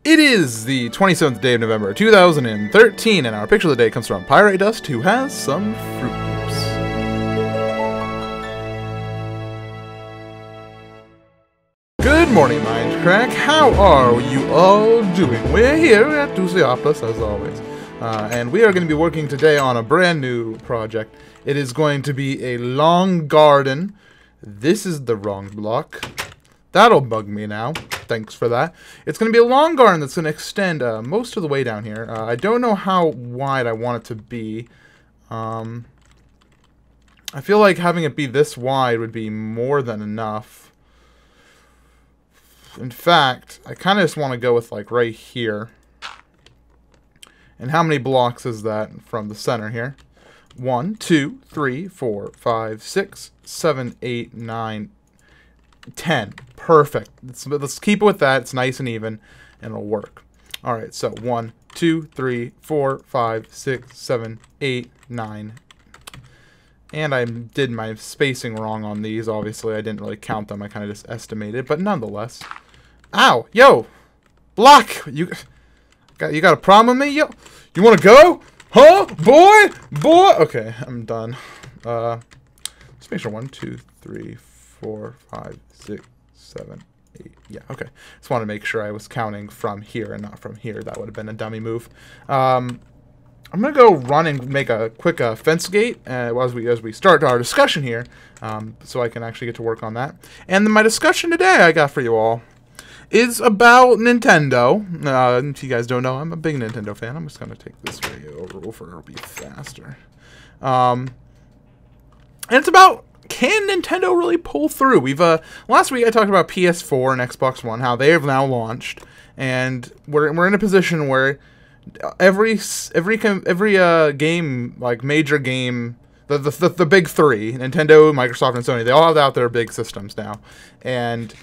It is the 27th day of November 2013, and our picture of the day comes from Pirate Dust, who has some Fruit Loops. Good morning, Mindcrack. How are you all doing? We're here at Duciopolis, as always, and we are going to be working today on a brand new project. It is going to be a long garden. This is the wrong block. That'll bug me now. Thanks for that. It's going to be a long garden that's going to extend most of the way down here. I don't know how wide I want it to be. I feel like having it be this wide would be more than enough. In fact, I kind of just want to go with like right here. And how many blocks is that from the center here? 1, 2, 3, 4, 5, 6, 7, 8, 9, 10. Perfect. Let's keep it with that. It's nice and even, and it'll work. All right, so 1, 2, 3, 4, 5, 6, 7, 8, 9. And I did my spacing wrong on these. Obviously, I didn't really count them. I kind of just estimated, but nonetheless. Ow! Yo! Block! You got a problem with me? Yo! You want to go? Huh? Boy! Boy! Okay, I'm done. Let's make sure 1, 2, 3, 4, 5, 6, 7, 8. Yeah, okay. Just want to make sure I was counting from here and not from here. That would have been a dummy move. I'm going to go run and make a quick fence gate as we start our discussion here, so I can actually get to work on that. And then my discussion today I got for you all is about Nintendo. If you guys don't know, I'm a big Nintendo fan. I'm just going to take this way over. It'll be faster. And it's about, can Nintendo really pull through? We've last week I talked about PS4 and Xbox One, how they have now launched, and we're in a position where every game, like major game, the big three, Nintendo, Microsoft, and Sony, they all have out their big systems now, and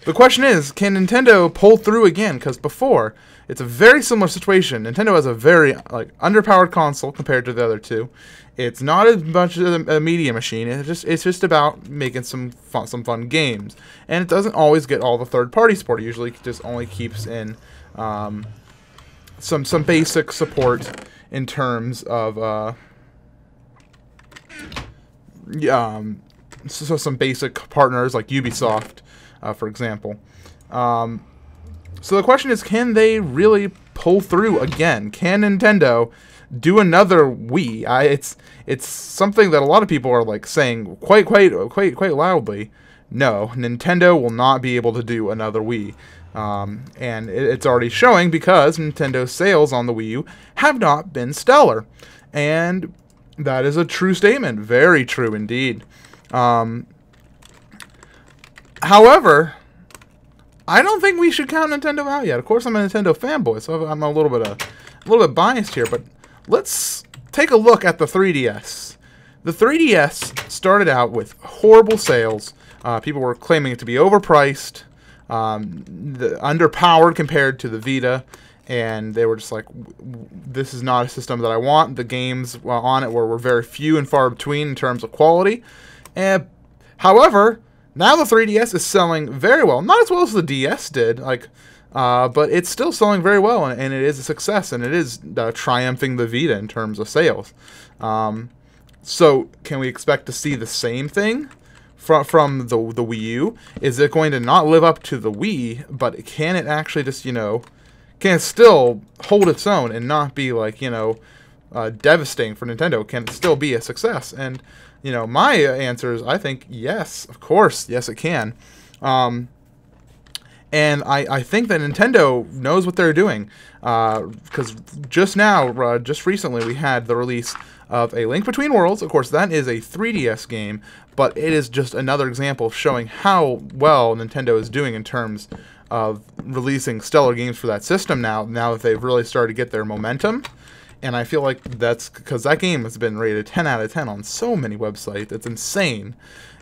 the question is, can Nintendo pull through again? Because before, it's a very similar situation. Nintendo has a very underpowered console compared to the other two. It's not as much a media machine. It's just about making some fun games, and it doesn't always get all the third-party support. It usually just only keeps in some basic support in terms of so some basic partners like Ubisoft, for example. So the question is, can they really pull through again? Can Nintendo do another Wii? It's something that a lot of people are like saying quite loudly. No, Nintendo will not be able to do another Wii. And it's already showing because Nintendo's sales on the Wii U have not been stellar. And that is a true statement. Very true indeed. However, I don't think we should count Nintendo out yet. Of course, I'm a Nintendo fanboy, so I'm a little bit biased here. But let's take a look at the 3DS. The 3DS started out with horrible sales. People were claiming it to be overpriced, underpowered compared to the Vita, and they were just like, this is not a system that I want. The games on it were very few and far between in terms of quality. However, now the 3DS is selling very well. Not as well as the DS did, but it's still selling very well, and it is a success, and it is triumphing the Vita in terms of sales. So can we expect to see the same thing from the Wii U? Is it going to not live up to the Wii, but can it actually just, can it still hold its own and not be like, devastating for Nintendo? Can it still be a success? And my answer is, I think yes, of course, yes it can. And I think that Nintendo knows what they're doing, because just recently we had the release of A Link Between Worlds. Of course, that is a 3DS game, but it is just another example of showing how well Nintendo is doing in terms of releasing stellar games for that system now that they've really started to get their momentum. And I feel like that's because that game has been rated 10 out of 10 on so many websites. It's insane.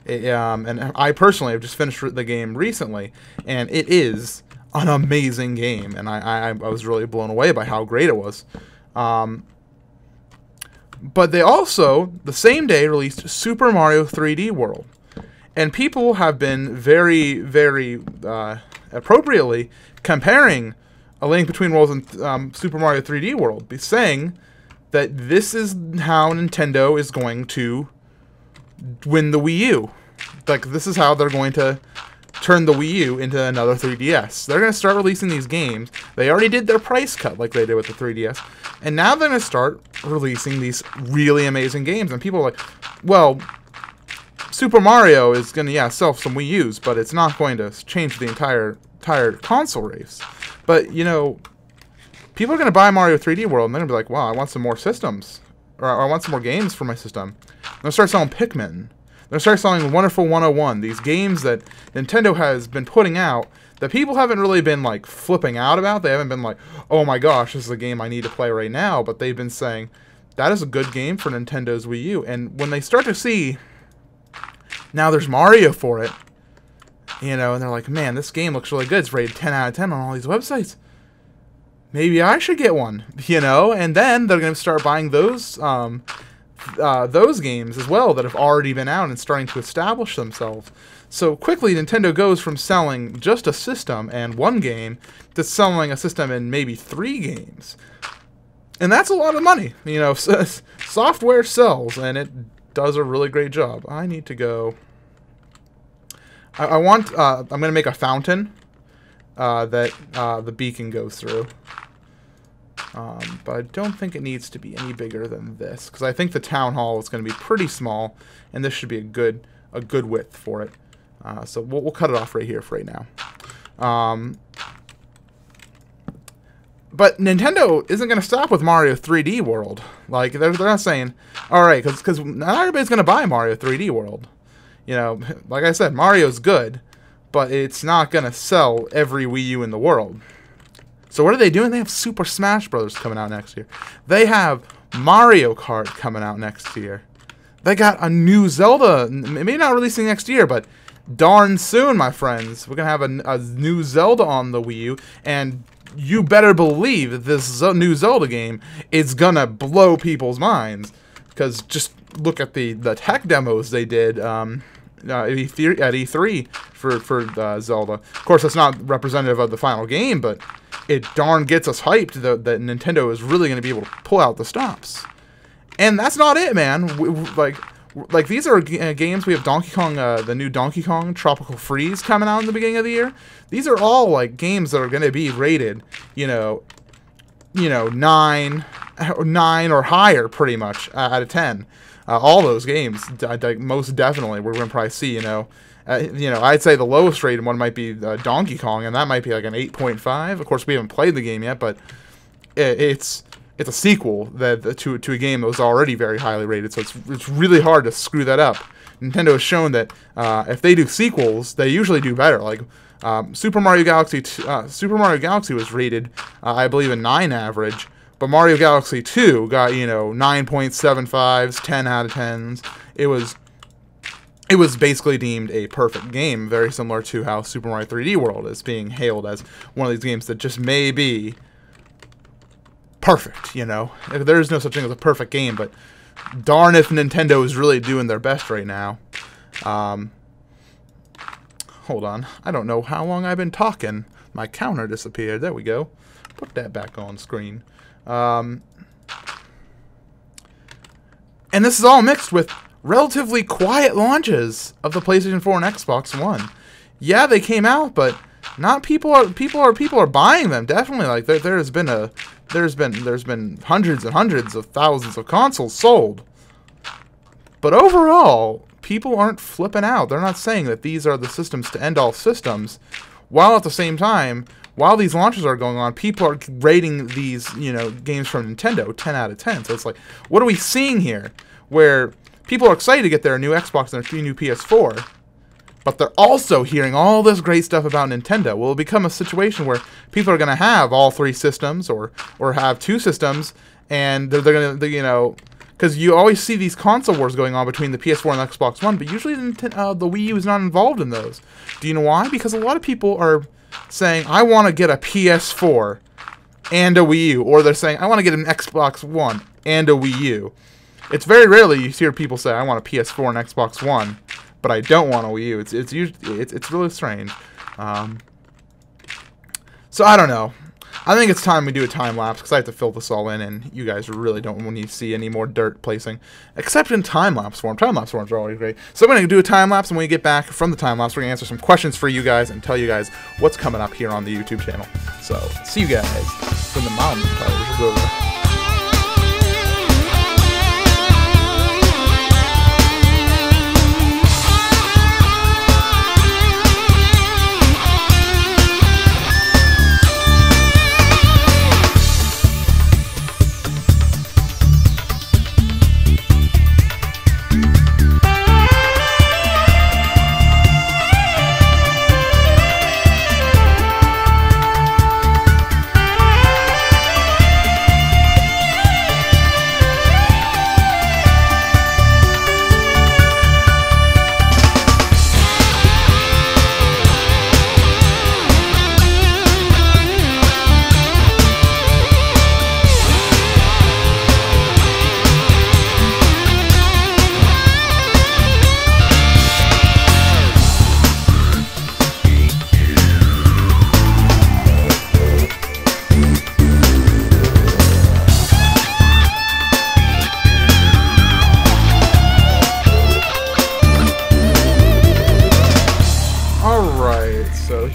And I personally have just finished the game recently, and it is an amazing game. And I was really blown away by how great it was. But they also, the same day, released Super Mario 3D World. And people have been very, very appropriately comparing A Link Between Worlds and Super Mario 3D World, saying that this is how Nintendo is going to win the Wii U. Like, this is how they're going to turn the Wii U into another 3DS. They're going to start releasing these games. They already did their price cut like they did with the 3DS. And now they're going to start releasing these really amazing games. And people are like, well, Super Mario is going to, yeah, sell some Wii U's, but it's not going to change the entire console race. But, you know, people are going to buy Mario 3D World, and they're going to be like, wow, I want some more systems. Or I want some more games for my system. They're going to start selling Pikmin. They're going to start selling Wonderful 101. These games that Nintendo has been putting out that people haven't really been, like, flipping out about. They haven't been like, oh my gosh, this is a game I need to play right now. But they've been saying, that is a good game for Nintendo's Wii U. And when they start to see, now there's Mario for it, you know, and they're like, man, this game looks really good. It's rated 10 out of 10 on all these websites. Maybe I should get one, you know? And then they're going to start buying those games as well that have already been out and starting to establish themselves. So quickly, Nintendo goes from selling just a system and one game to selling a system and maybe 3 games. And that's a lot of money. You know, software sells, and it does a really great job. I need to go... I'm going to make a fountain that the beacon goes through. But I don't think it needs to be any bigger than this, because I think the town hall is going to be pretty small, and this should be a good width for it. So we'll cut it off right here for right now. But Nintendo isn't going to stop with Mario 3D World. Like, they're not saying, all right, because not everybody's going to buy Mario 3D World. You know, like I said, Mario's good, but it's not going to sell every Wii U in the world. So what are they doing? They have Super Smash Bros. Coming out next year. They have Mario Kart coming out next year. They got a new Zelda, maybe not releasing next year, but darn soon, my friends. We're going to have a new Zelda on the Wii U, and you better believe that this new Zelda game is going to blow people's minds. Because just look at the tech demos they did at E3 for Zelda. Of course, that's not representative of the final game, but it darn gets us hyped that Nintendo is really going to be able to pull out the stops. And that's not it, man. Like these are games. We have Donkey Kong, the new Donkey Kong Tropical Freeze coming out in the beginning of the year. These are all like games that are going to be rated, you know, 9 or higher, pretty much out of 10. All those games, most definitely, we're going to probably see. I'd say the lowest rated one might be Donkey Kong, and that might be like an 8.5. Of course, we haven't played the game yet, but it's a sequel to a game that was already very highly rated, so it's really hard to screw that up. Nintendo has shown that if they do sequels, they usually do better. Like Super Mario Galaxy was rated, I believe, a 9 average, but Mario Galaxy 2 got 9.75s, 10 out of 10s. It was basically deemed a perfect game, very similar to how Super Mario 3D World is being hailed as one of these games that just may be perfect, you know. There's no such thing as a perfect game, but darn if Nintendo is really doing their best right now. Hold on. I don't know how long I've been talking. My counter disappeared. There we go. Put that back on screen. And this is all mixed with relatively quiet launches of the PlayStation 4 and Xbox One. Yeah, they came out, but not people are buying them. Definitely, like there's been hundreds and hundreds of thousands of consoles sold. But overall, people aren't flipping out. They're not saying that these are the systems to end all systems. While at the same time, while these launches are going on, people are rating these, games from Nintendo 10 out of 10. So it's like, what are we seeing here? Where people are excited to get their new Xbox and their new PS4, but they're also hearing all this great stuff about Nintendo. Will it become a situation where people are going to have all 3 systems or have 2 systems, and they're going to, because you always see these console wars going on between the PS4 and the Xbox One, but usually the Wii U is not involved in those. Do you know why? Because a lot of people are saying, I want to get a PS4 and a Wii U, or they're saying, I want to get an Xbox One and a Wii U. It's very rarely you hear people say, I want a PS4 and Xbox One, but I don't want a Wii U. It's really strange. So I don't know. I think it's time we do a time lapse because I have to fill this all in, and you guys really don't want to see any more dirt placing, except in time lapse form. Time lapse forms are always great. So I'm going to do a time lapse, and when we get back from the time lapse, we're going to answer some questions for you guys and tell you guys what's coming up here on the YouTube channel. So see you guys when the montage is over.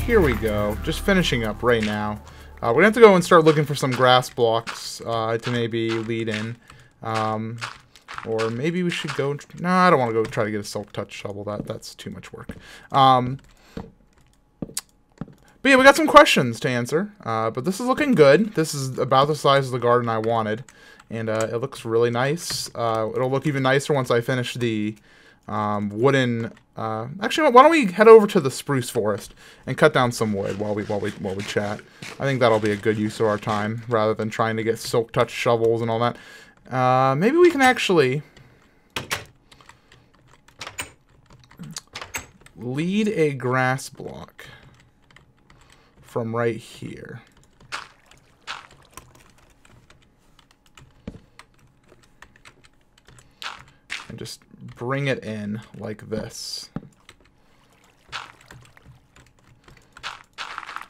Here we go. Just finishing up right now. We're going to have to go and start looking for some grass blocks to maybe lead in. Or maybe we should go... No, I don't want to go try to get a silk touch shovel. That's too much work. But yeah, we got some questions to answer. But this is looking good. This is about the size of the garden I wanted. And it looks really nice. It'll look even nicer once I finish the wooden... actually, why don't we head over to the spruce forest and cut down some wood while we chat. I think that'll be a good use of our time rather than trying to get silk touch shovels and all that. Maybe we can actually lead a grass block from right here. And just bring it in like this.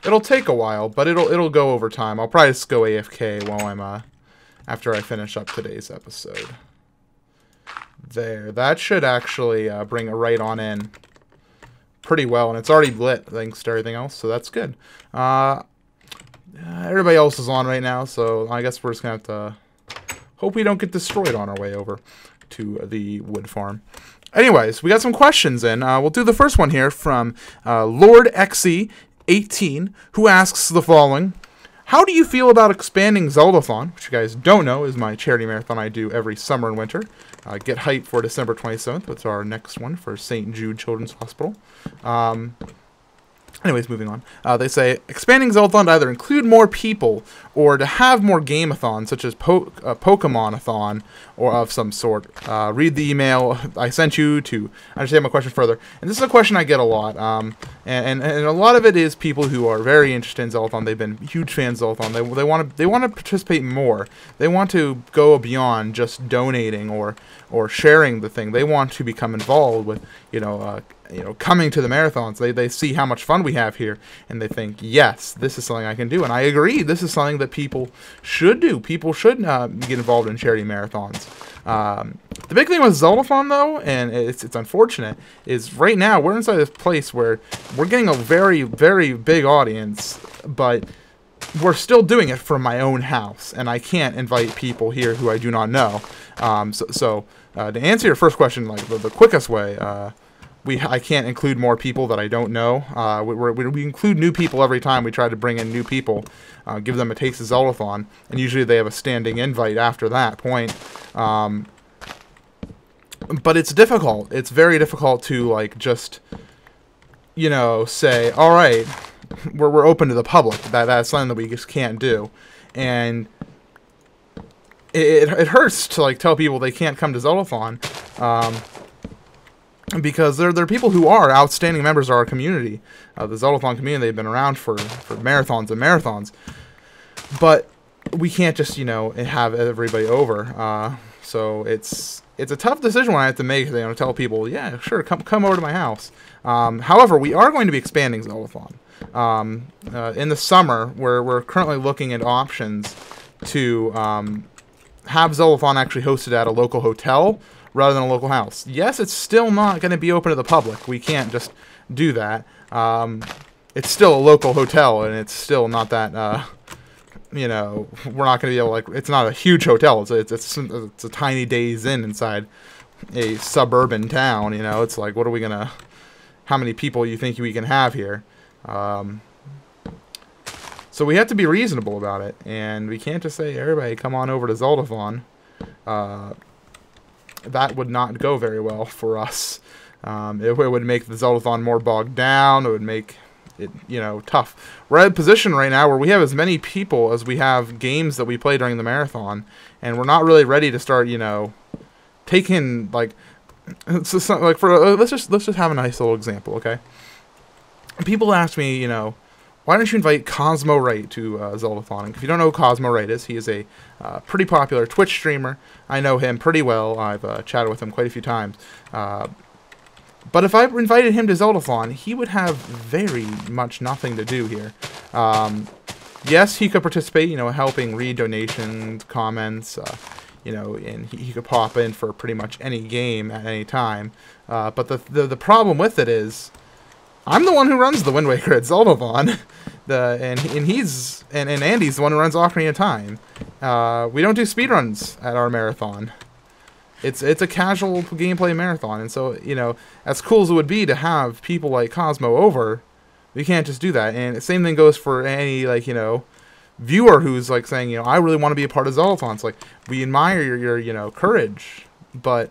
It'll take a while, but it'll go over time. I'll probably just go AFK while I'm after I finish up today's episode. There, that should actually bring it right on in pretty well, and it's already lit thanks to everything else, so that's good. Everybody else is on right now, so I guess we're just gonna have to hope we don't get destroyed on our way over to the wood farm. Anyways, we got some questions in. We'll do the first one here from Lord XE18, who asks the following: how do you feel about expanding Zeldathon, which you guys don't know is my charity marathon I do every summer and winter. Get hyped for December 27th. That's our next one for St. Jude Children's Hospital. Anyways, moving on. They say, expanding Zeldathon to either include more people or to have more game-a-thons, such as Pokemon-a-thon or of some sort. Read the email I sent you to understand my question further. And this is a question I get a lot. And a lot of it is people who are very interested in Zeldathon. They've been huge fans of Zeldathon. They want to participate more. They want to go beyond just donating or sharing the thing. They want to become involved with, coming to the marathons. They see how much fun we have here, and they think, yes, this is something I can do. And I agree, this is something that people should do. People should get involved in charity marathons. The big thing with Zeldathon, though, and it's unfortunate, is right now we're inside this place where we're getting a very, very big audience, but we're still doing it from my own house, and I can't invite people here who I do not know. To answer your first question, like the quickest way, I can't include more people that I don't know. We include new people every time we try to bring in new people, give them a taste of Zeldathon, and usually they have a standing invite after that point. But it's difficult. It's very difficult to just say, all right, we're open to the public. That's something that we just can't do, and it hurts to tell people they can't come to Zeldathon. Because there are people who are outstanding members of our community, the Zeldathon community. They've been around for marathons and marathons, but we can't just have everybody over. So it's a tough decision when I have to make. Tell people, yeah, sure, come over to my house. However, we are going to be expanding Zeldathon. In the summer, we're currently looking at options to have Zeldathon actually hosted at a local hotel rather than a local house. Yes, it's still not going to be open to the public. We can't just do that. It's still a local hotel, and it's still not that, we're not going to be able to, it's not a huge hotel. It's a tiny Days Inn inside a suburban town, It's like, what are we going to, how many people you think we can have here? So we have to be reasonable about it, and we can't just say, everybody come on over to Zeldathon. That would not go very well for us. It would make the Zeldathon more bogged down. It would make it, tough. We're at a position right now where we have as many people as we have games that we play during the marathon, and we're not really ready to start, taking, like, let's just have a nice little example, okay? People ask me, why don't you invite Cosmo Wright to Zeldathon? And if you don't know who Cosmo Wright is, he is a pretty popular Twitch streamer. I know him pretty well. I've chatted with him quite a few times. But if I invited him to Zeldathon, he would have very much nothing to do here. Yes, he could participate, helping read donations, comments, and he could pop in for pretty much any game at any time. But the problem with it is, I'm the one who runs the Wind Waker at Zeldathon, and Andy's the one who runs Ocarina of Time. We don't do speedruns at our marathon. It's a casual gameplay marathon, and so, as cool as it would be to have people like Cosmo over, we can't just do that. And the same thing goes for any, viewer who's, saying, I really want to be a part of Zeldathon. It's like, we admire your courage, but,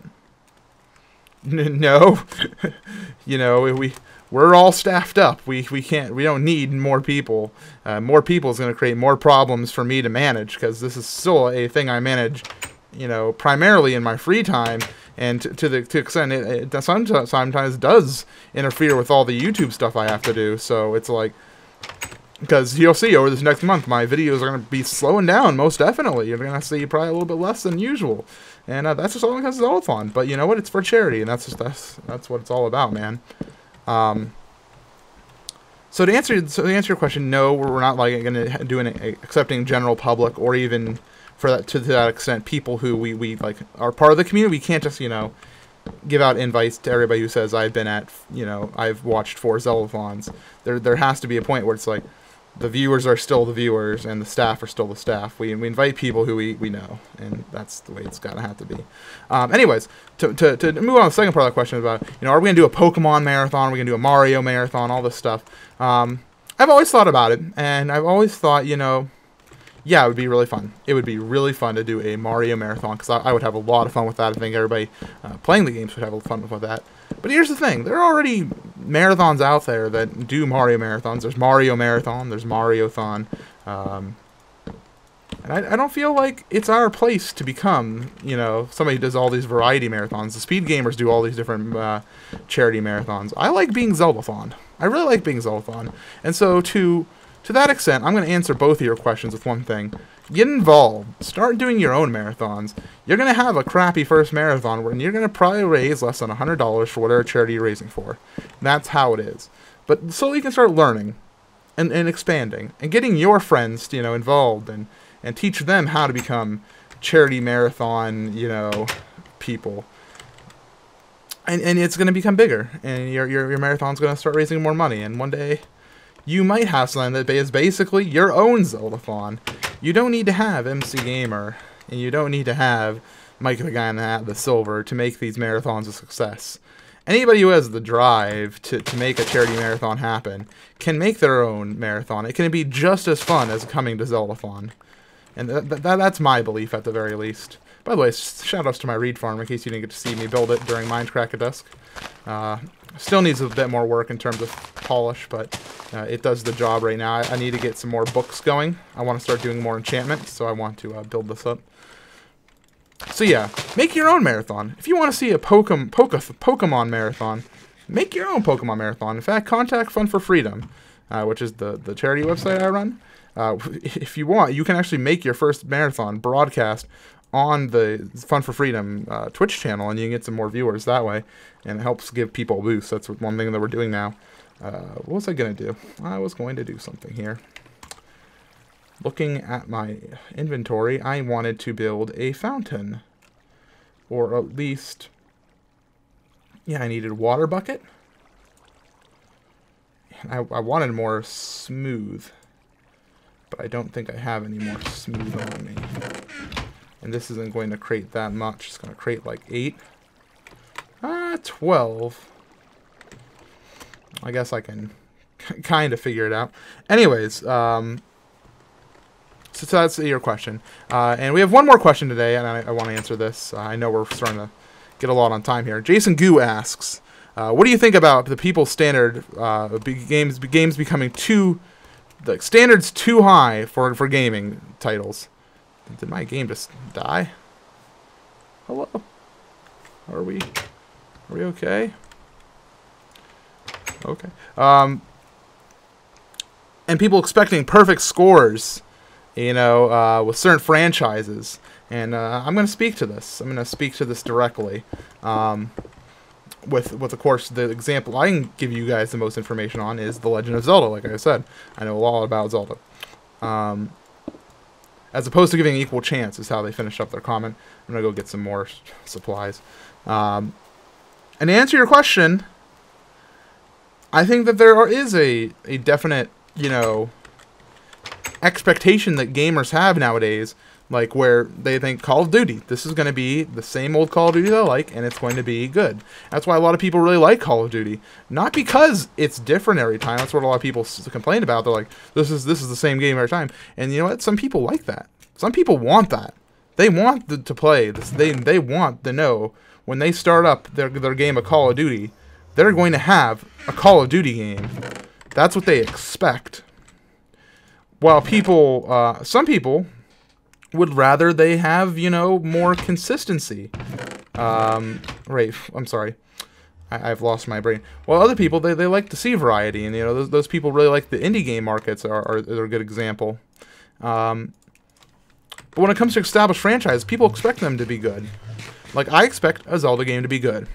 no, we're all staffed up. We don't need more people. More people is going to create more problems for me to manage, because this is still a thing I manage, primarily in my free time, and to the extent it sometimes does interfere with all the YouTube stuff I have to do. So it's like, because you'll see over this next month, my videos are going to be slowing down, most definitely. You're going to see probably a little bit less than usual. And that's just all because of Zeldathon. But you know what? It's for charity, and that's what it's all about, man. So to answer your question, no, we're not going to do accepting general public, or even to that extent people who we are part of the community. We can't just give out invites to everybody who says I've been at I've watched 4 Zeldathons. There has to be a point where it's like the viewers are still the viewers and the staff are still the staff. We invite people who we know, and that's the way it's gotta have to be. Anyways, to move on to the second part of the question about, are we gonna do a Pokemon marathon? Are we gonna do a Mario marathon? All this stuff. I've always thought about it, and I've always thought, yeah, it would be really fun. It would be really fun to do a Mario marathon, because I would have a lot of fun with that. I think everybody playing the games would have a lot of fun with that. But here's the thing. There are already marathons out there that do Mario marathons. There's Mario Marathon. There's Mario-thon. And I don't feel like it's our place to become, somebody who does all these variety marathons. The speed gamers do all these different charity marathons. I like being Zeldathon. I really like being Zeldathon. And so to that extent, I'm going to answer both of your questions with one thing. Get involved. Start doing your own marathons. You're going to have a crappy first marathon, and you're going to probably raise less than $100 for whatever charity you're raising for. That's how it is. But slowly you can start learning and expanding and getting your friends, involved and teach them how to become charity marathon, people. And it's going to become bigger, and your marathon's going to start raising more money, and one day you might have something that is basically your own Zeldathon. You don't need to have MC Gamer, and you don't need to have Mike the Guy in the Hat, the Silver, to make these marathons a success. Anybody who has the drive to make a charity marathon happen can make their own marathon. It can be just as fun as coming to Zeldathon. And that's my belief, at the very least. By the way, shout-outs to my reed farm, in case you didn't get to see me build it during Mindcrack at dusk. Still needs a bit more work in terms of polish, but it does the job right now. I need to get some more books going. I want to start doing more enchantments, so I want to build this up. So yeah, make your own marathon. If you want to see a Pokemon marathon, make your own Pokemon marathon. In fact, contact Fun for Freedom, which is the charity website I run. If you want, you can actually make your first marathon broadcast on the Fun for Freedom Twitch channel, and you can get some more viewers that way, and it helps give people a boost. That's one thing that we're doing now. What was I going to do? I was going to do something here. Looking at my inventory, I wanted to build a fountain. Or at least... Yeah, I needed a water bucket. I wanted more smooth. But I don't think I have any more smooth on me. And this isn't going to crate that much. It's going to crate like 8. 12. I guess I can kind of figure it out. Anyways, so that's your question. And we have one more question today, and I want to answer this. I know we're starting to get a lot on time here. Jason Goo asks, what do you think about the people's standard games becoming the standards too high for gaming titles? Did my game just die? Hello? Are we okay? Okay. And people expecting perfect scores, you know, with certain franchises. And I'm going to speak to this. I'm going to speak to this directly. With of course, the example I can give you guys the most information on is The Legend of Zelda, like I said. I know a lot about Zelda. As opposed to giving an equal chance is how they finished up their comment. I'm going to go get some more supplies. And to answer your question, I think that there is a definite, you know, expectation that gamers have nowadays, like where they think Call of Duty, this is going to be the same old Call of Duty they like, and it's going to be good. That's why a lot of people really like Call of Duty. Not because it's different every time. That's what a lot of people complain about. They're like, this is the same game every time. And you know what? Some people like that. Some people want that. They want to play this. They want to know when they start up their game of Call of Duty, they're going to have a Call of Duty game. That's what they expect. While people, some people would rather they have, you know, more consistency. Right, I'm sorry. I've lost my brain. Well, other people, they like to see variety, and, you know, those people really like the indie game markets are a good example. But when it comes to established franchises, people expect them to be good. Like, I expect a Zelda game to be good.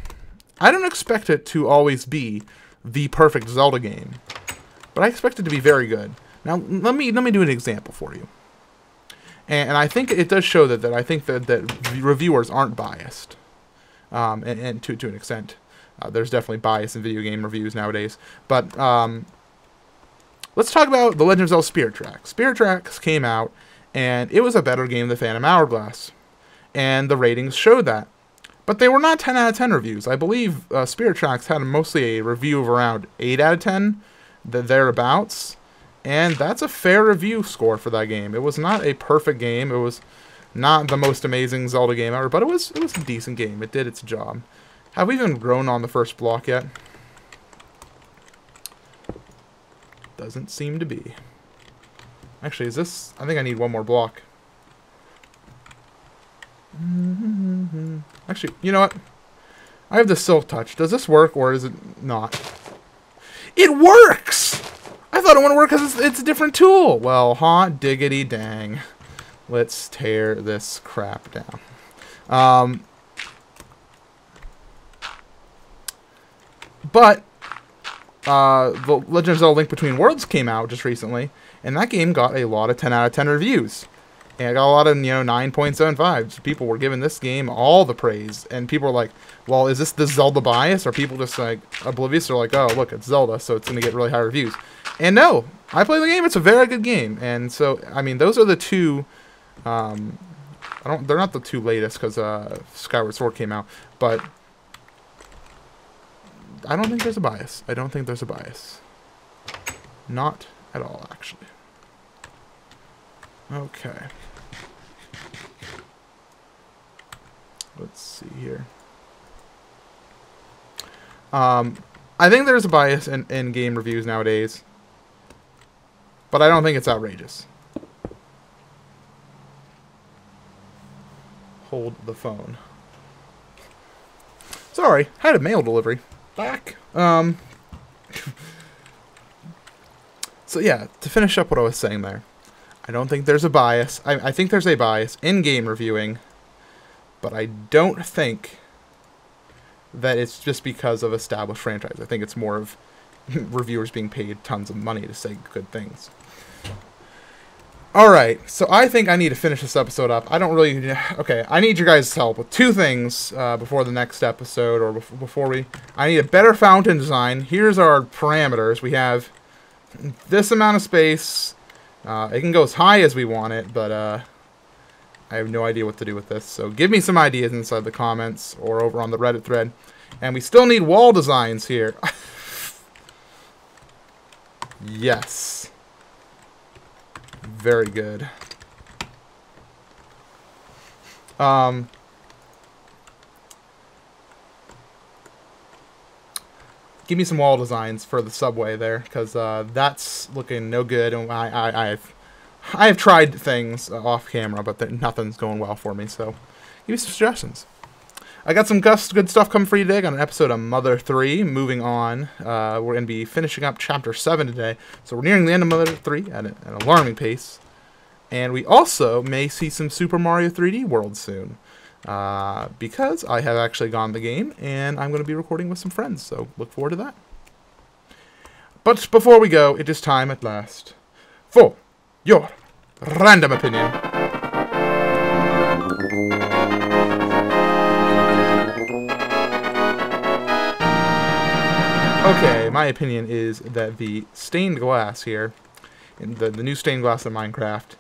I don't expect it to always be the perfect Zelda game, but I expect it to be very good. Now, let me do an example for you. And I think it does show that I think that reviewers aren't biased, and to an extent, there's definitely bias in video game reviews nowadays. But let's talk about The Legend of Zelda Spirit Tracks. Spirit Tracks came out, and it was a better game than Phantom Hourglass, and the ratings showed that. But they were not 10 out of 10 reviews. I believe Spirit Tracks had mostly a review of around 8 out of 10, thereabouts. And that's a fair review score for that game. It was not a perfect game. It was not the most amazing Zelda game ever, but it was a decent game. It did its job. Have we even grown on the first block yet? Doesn't seem to be. Actually, is this... I think I need one more block. Actually, you know what? I have the Silk Touch. Does this work, or is it not? It works! I thought it wouldn't work because it's a different tool. Well, hot diggity dang. Let's tear this crap down. But The Legend of Zelda Link Between Worlds came out just recently, and that game got a lot of 10 out of 10 reviews. And I got a lot of, 9.75s. People were giving this game all the praise. And people were like, well, is this the Zelda bias? Or people just, like, oblivious? They're like, oh, look, it's Zelda, so it's going to get really high reviews. And no, I played the game. It's a very good game. And so, I mean, those are the two... they're not the two latest, because Skyward Sword came out. But I don't think there's a bias. I don't think there's a bias. Not at all, actually. Okay. Let's see here. I think there's a bias in game reviews nowadays, but I don't think it's outrageous. Hold the phone. Sorry, had a mail delivery. Back. So yeah, to finish up what I was saying there. I don't think there's a bias. I think there's a bias in game reviewing. but I don't think that it's just because of established franchise. I think it's more of reviewers being paid tons of money to say good things. Alright, so I think I need to finish this episode up. I don't really... Okay, I need your guys' help with two things before the next episode, or before we... I need a better fountain design. Here's our parameters. We have this amount of space. It can go as high as we want it, but I have no idea what to do with this. So give me some ideas inside the comments or over on the Reddit thread. And we still need wall designs here. Yes. Very good. Give me some wall designs for the subway there, because that's looking no good. And I have tried things off camera, but nothing's going well for me. So give me some suggestions. I got some good stuff coming for you today. I got an episode of Mother 3. Moving on, we're going to be finishing up Chapter 7 today. So we're nearing the end of Mother 3 at an alarming pace. And we also may see some Super Mario 3D World soon. Because I have actually gone the game, and I'm going to be recording with some friends. So look forward to that. But before we go, it is time at last for your random opinion. Okay, my opinion is that the stained glass here, the new stained glass in Minecraft,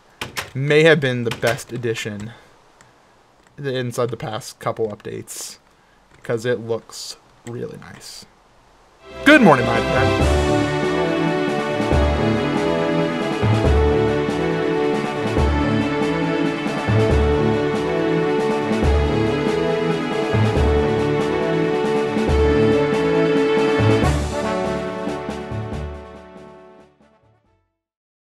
may have been the best addition inside the past couple updates, because it looks really nice. Good morning, Mindcrack.